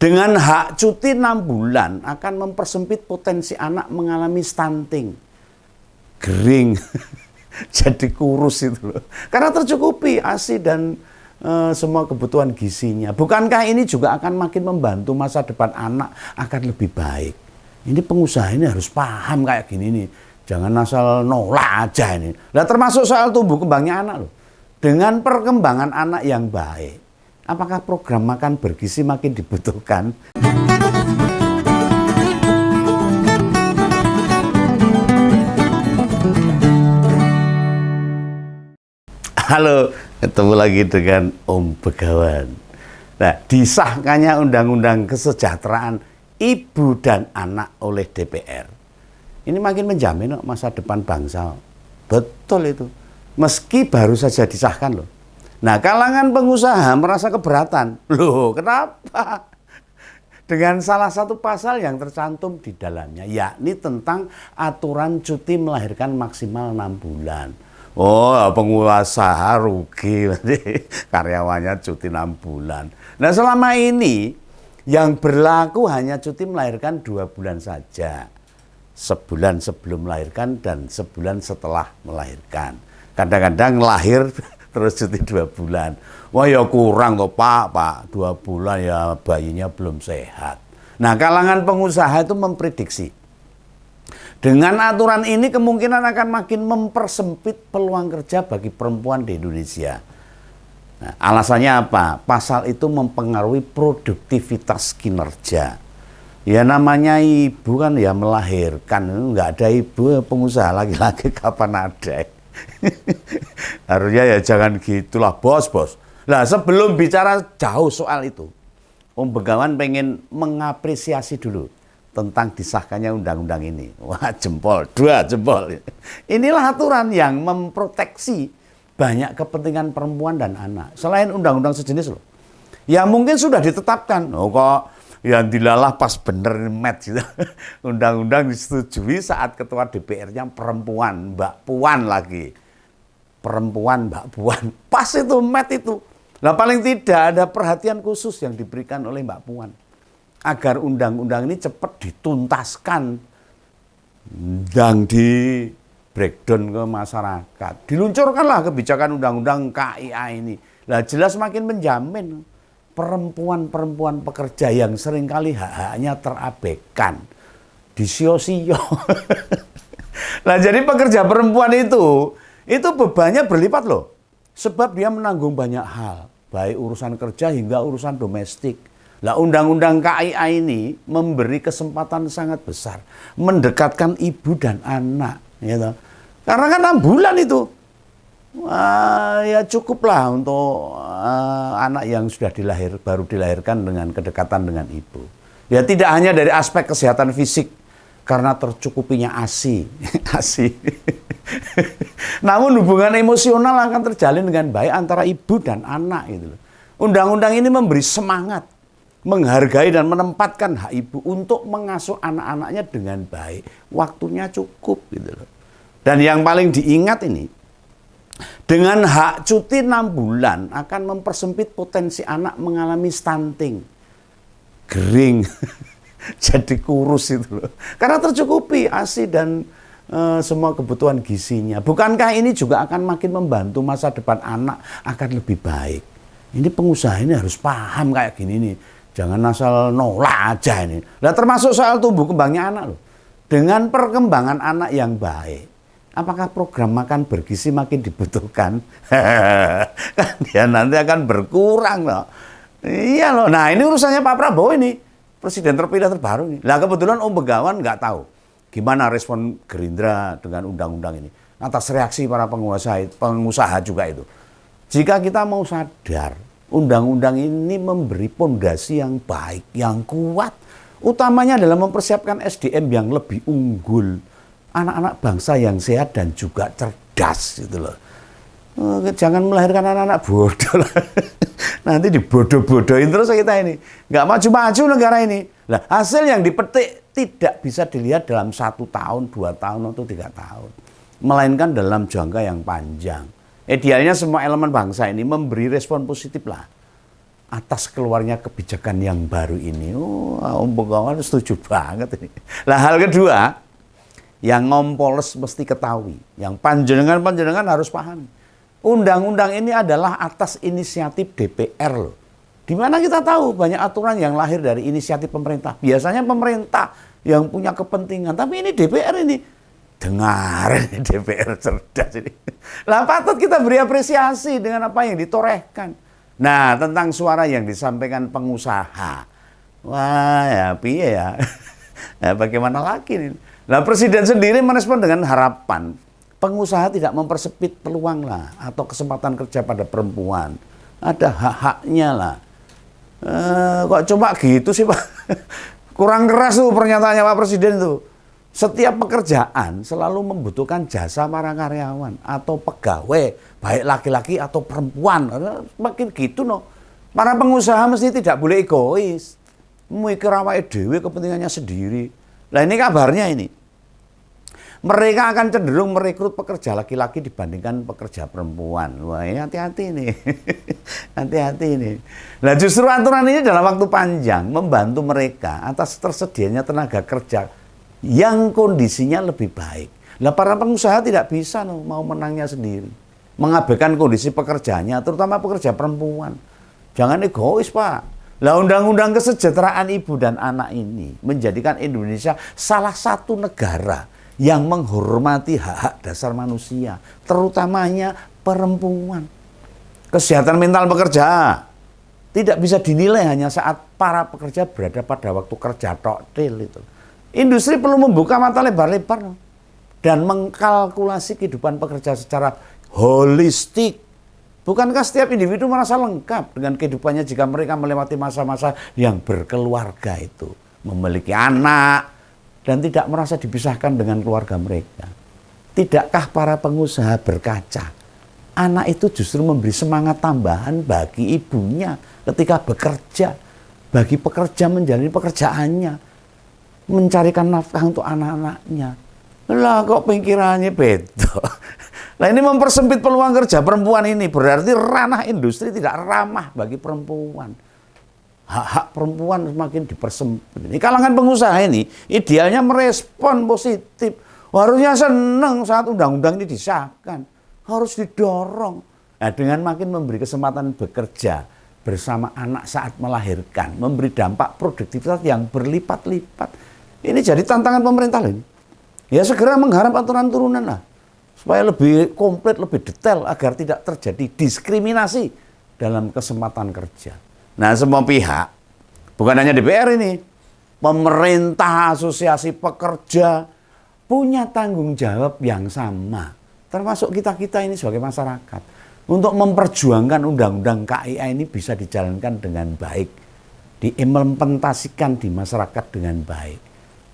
Dengan hak cuti 6 bulan akan mempersempit potensi anak mengalami stunting, kering, jadi kurus itu loh. Karena tercukupi ASI dan semua kebutuhan gizinya. Bukankah ini juga akan makin membantu masa depan anak akan lebih baik? Ini pengusaha ini harus paham kayak gini nih. Jangan asal nolak aja ini. Nah, termasuk soal tumbuh kembangnya anak loh. Dengan perkembangan anak yang baik, apakah program makan bergizi makin dibutuhkan? Halo, ketemu lagi dengan Om Begawan. Nah, disahkannya Undang-Undang Kesejahteraan Ibu dan Anak oleh DPR. Ini makin menjamin masa depan bangsa. Betul itu. Meski baru saja disahkan loh. Nah, kalangan pengusaha merasa keberatan. Loh, kenapa? Dengan salah satu pasal yang tercantum di dalamnya, yakni tentang aturan cuti melahirkan maksimal 6 bulan. Oh, pengusaha rugi, karyawannya cuti 6 bulan. Nah, selama ini yang berlaku hanya cuti melahirkan 2 bulan saja. Sebulan sebelum melahirkan dan sebulan setelah melahirkan. Kadang-kadang lahir terus cuti 2 bulan. Wah ya kurang toh Pak, 2 bulan ya bayinya belum sehat. Nah, kalangan pengusaha itu memprediksi dengan aturan ini kemungkinan akan makin mempersempit peluang kerja bagi perempuan di Indonesia. Nah, alasannya apa? Pasal itu mempengaruhi produktivitas kinerja. Ya namanya ibu kan ya melahirkan, nggak ada ibu pengusaha laki-laki kapan ada. Harusnya ya jangan gitulah bos. Nah, sebelum bicara jauh soal itu, Om Begawan pengen mengapresiasi dulu tentang disahkannya undang-undang ini. Wah, jempol, 2 jempol. Inilah aturan yang memproteksi banyak kepentingan perempuan dan anak. Selain undang-undang sejenis loh. Ya mungkin sudah ditetapkan. Oh kok yang dilalah pas bener match gitu. Undang-undang disetujui saat ketua DPR-nya perempuan, Mbak Puan lagi. Perempuan Mbak Puan. Pas itu match itu. Nah, paling tidak ada perhatian khusus yang diberikan oleh Mbak Puan agar undang-undang ini cepat dituntaskan dan di breakdown ke masyarakat. Diluncurkanlah kebijakan undang-undang KIA ini. Nah, jelas makin menjamin perempuan-perempuan pekerja yang seringkali hak-haknya terabaikan, disio-sio. Nah, jadi pekerja perempuan itu bebannya berlipat loh. Sebab dia menanggung banyak hal, baik urusan kerja hingga urusan domestik. Nah, undang-undang KIA ini memberi kesempatan sangat besar mendekatkan ibu dan anak, gitu. Karena kan 6 bulan itu. Ya cukuplah untuk anak yang sudah baru dilahirkan dengan kedekatan dengan ibu. Ya tidak hanya dari aspek kesehatan fisik karena tercukupinya ASI. ASI. Namun hubungan emosional akan terjalin dengan baik antara ibu dan anak gitu loh. Undang-undang ini memberi semangat, menghargai dan menempatkan hak ibu untuk mengasuh anak-anaknya dengan baik. Waktunya cukup gitu loh. Dan yang paling diingat ini, dengan hak cuti 6 bulan akan mempersempit potensi anak mengalami stunting, kering, jadi kurus itu loh. Karena tercukupi ASI dan semua kebutuhan gizinya. Bukankah ini juga akan makin membantu masa depan anak akan lebih baik? Ini pengusaha ini harus paham kayak gini nih. Jangan asal nolak aja ini. Nah, termasuk soal tumbuh kembangnya anak loh. Dengan perkembangan anak yang baik, apakah program makan bergizi makin dibutuhkan? Kan dia nanti akan berkurang loh. Iya loh. Nah, ini urusannya Pak Prabowo ini. Presiden terpilih terbaru ini. Nah, kebetulan Om Begawan nggak tahu gimana respon Gerindra dengan undang-undang ini. Atas reaksi para pengusaha juga itu. Jika kita mau sadar, undang-undang ini memberi pondasi yang baik, yang kuat. Utamanya dalam mempersiapkan SDM yang lebih unggul. Anak-anak bangsa yang sehat dan juga cerdas gitu loh. Jangan melahirkan anak-anak bodoh lah. Nanti dibodoh-bodohin terus kita ini. Nggak maju-maju negara ini. Nah, hasil yang dipetik tidak bisa dilihat dalam 1 tahun, 2 tahun, atau 3 tahun. Melainkan dalam jangka yang panjang. Idealnya semua elemen bangsa ini memberi respon positif lah atas keluarnya kebijakan yang baru ini. Om Begawan setuju banget ini. Nah, hal kedua, yang ngompoles mesti ketahui, yang panjenengan harus paham. Undang-undang ini adalah atas inisiatif DPR loh. Di mana kita tahu banyak aturan yang lahir dari inisiatif pemerintah. Biasanya pemerintah yang punya kepentingan, tapi ini DPR ini. Dengar ini DPR cerdas ini. Lah patut kita beri apresiasi dengan apa yang ditorehkan. Nah, tentang suara yang disampaikan pengusaha. Wah, ya piye ya. Nah, bagaimana lagi nih? Nah, Presiden sendiri merespon dengan harapan pengusaha tidak mempersempit peluang lah atau kesempatan kerja pada perempuan. Ada hak-haknya lah. Kok coba gitu sih Pak? Kurang keras tuh pernyataannya Pak Presiden tuh. Setiap pekerjaan selalu membutuhkan jasa para karyawan atau pegawai, baik laki-laki atau perempuan. Makin gitu no. Para pengusaha mesti tidak boleh egois. Mikir awake dhewe kepentingannya sendiri. Nah ini kabarnya ini. Mereka akan cenderung merekrut pekerja laki-laki dibandingkan pekerja perempuan. Wah, ini hati-hati nih. Hati-hati nih. Nah, justru aturan ini dalam waktu panjang membantu mereka atas tersedianya tenaga kerja yang kondisinya lebih baik. Nah, para pengusaha tidak bisa mau menangnya sendiri. Mengabaikan kondisi pekerjaannya, terutama pekerja perempuan. Jangan egois, Pak. Nah, undang-undang kesejahteraan ibu dan anak ini menjadikan Indonesia salah satu negara yang menghormati hak-hak dasar manusia, terutamanya perempuan. Kesehatan mental pekerja tidak bisa dinilai hanya saat para pekerja berada pada waktu kerja toktil itu. Industri perlu membuka mata lebar-lebar dan mengkalkulasi kehidupan pekerja secara holistik. Bukankah setiap individu merasa lengkap dengan kehidupannya jika mereka melewati masa-masa yang berkeluarga itu, memiliki anak, dan tidak merasa dipisahkan dengan keluarga mereka. Tidakkah para pengusaha berkaca? Anak itu justru memberi semangat tambahan bagi ibunya ketika bekerja. Bagi pekerja menjalani pekerjaannya. Mencarikan nafkah untuk anak-anaknya. Lah kok pikirannya beda. Nah ini mempersempit peluang kerja perempuan ini. Berarti ranah industri tidak ramah bagi perempuan. Hak-hak perempuan semakin dipersempit. Ini kalangan pengusaha ini idealnya merespon positif. Harusnya senang saat undang-undang ini disahkan. Harus didorong. Nah, dengan makin memberi kesempatan bekerja bersama anak saat melahirkan, memberi dampak produktivitas yang berlipat-lipat. Ini jadi tantangan pemerintah ini. Ya segera mengharap aturan turunan lah. Supaya lebih komplit, lebih detail agar tidak terjadi diskriminasi dalam kesempatan kerja. Nah, semua pihak, bukan hanya DPR ini, pemerintah, asosiasi pekerja, punya tanggung jawab yang sama. Termasuk kita-kita ini sebagai masyarakat. Untuk memperjuangkan undang-undang KIA ini bisa dijalankan dengan baik. Diimplementasikan di masyarakat dengan baik.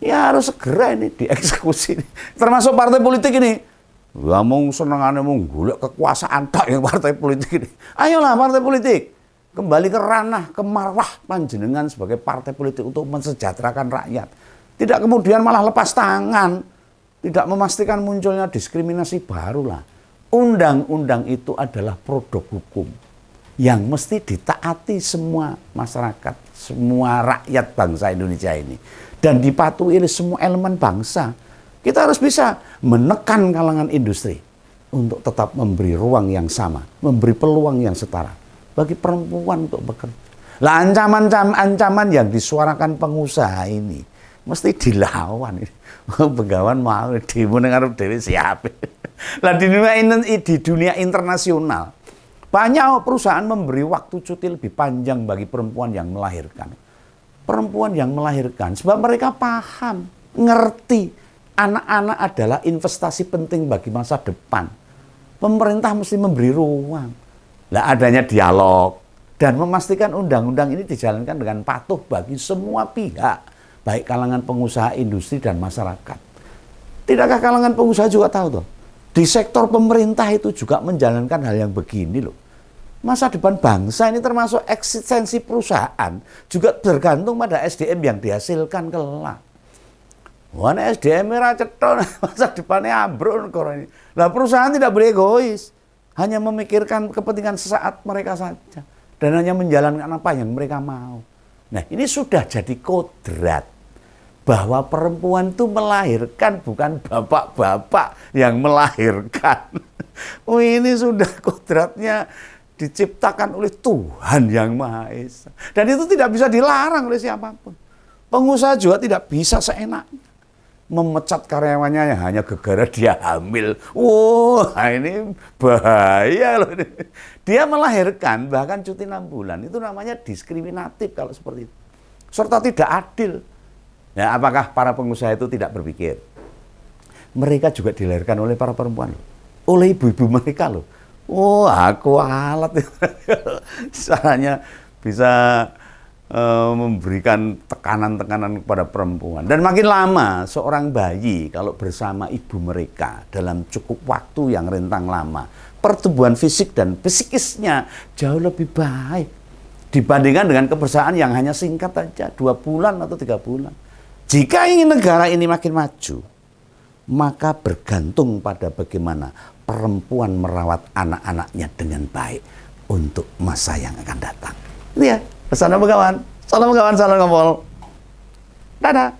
Ya harus segera ini dieksekusi. Termasuk partai politik ini. Ya mau senengannya mau golek kekuasaan tak yang partai politik ini. Ayolah partai politik. Kembali ke ranah, ke marwah panjenengan sebagai partai politik untuk mensejahterakan rakyat. Tidak kemudian malah lepas tangan. Tidak memastikan munculnya diskriminasi barulah. Undang-undang itu adalah produk hukum yang mesti ditaati semua masyarakat, semua rakyat bangsa Indonesia ini. Dan dipatuhi oleh semua elemen bangsa. Kita harus bisa menekan kalangan industri untuk tetap memberi ruang yang sama, memberi peluang yang setara bagi perempuan untuk bekerja. Lah ancaman-ancaman yang disuarakan pengusaha ini mesti dilawan. Begawan mau demo ngarep dhewe siap. Lah di dunia internasional banyak perusahaan memberi waktu cuti lebih panjang bagi perempuan yang melahirkan. Perempuan yang melahirkan sebab mereka paham, ngerti anak-anak adalah investasi penting bagi masa depan. Pemerintah mesti memberi ruang. Lah adanya dialog dan memastikan undang-undang ini dijalankan dengan patuh bagi semua pihak, baik kalangan pengusaha, industri dan masyarakat. Tidakkah kalangan pengusaha juga tahu toh? Di sektor pemerintah itu juga menjalankan hal yang begini loh. Masa depan bangsa ini termasuk eksistensi perusahaan juga tergantung pada SDM yang dihasilkan kelak. Wah, SDM merah ceton, masa depannya ambruk negara ini. Lah perusahaan tidak boleh egois. Hanya memikirkan kepentingan sesaat mereka saja. dan hanya menjalankan apa yang mereka mau. Nah, ini sudah jadi kodrat bahwa perempuan itu melahirkan, bukan bapak-bapak yang melahirkan. Oh, ini sudah kodratnya diciptakan oleh Tuhan yang Maha Esa. Dan itu tidak bisa dilarang oleh siapapun. Pengusaha juga tidak bisa seenaknya memecat karyawannya yang hanya gara-gara dia hamil. Wah, ini bahaya loh. Dia melahirkan, bahkan cuti 6 bulan. Itu namanya diskriminatif kalau seperti itu. Serta tidak adil. Ya, apakah para pengusaha itu tidak berpikir? Mereka juga dilahirkan oleh para perempuan, oleh ibu-ibu mereka loh. Oh, aku alat. Caranya bisa memberikan tekanan-tekanan kepada perempuan. Dan makin lama, seorang bayi kalau bersama ibu mereka dalam cukup waktu yang rentang lama, pertumbuhan fisik dan psikisnya jauh lebih baik dibandingkan dengan kebersamaan yang hanya singkat saja, 2 bulan atau 3 bulan. Jika ingin negara ini makin maju, maka bergantung pada bagaimana perempuan merawat anak-anaknya dengan baik untuk masa yang akan datang. Itu ya, pesan kawan. Salam kawan, salam ngompol. Dadah.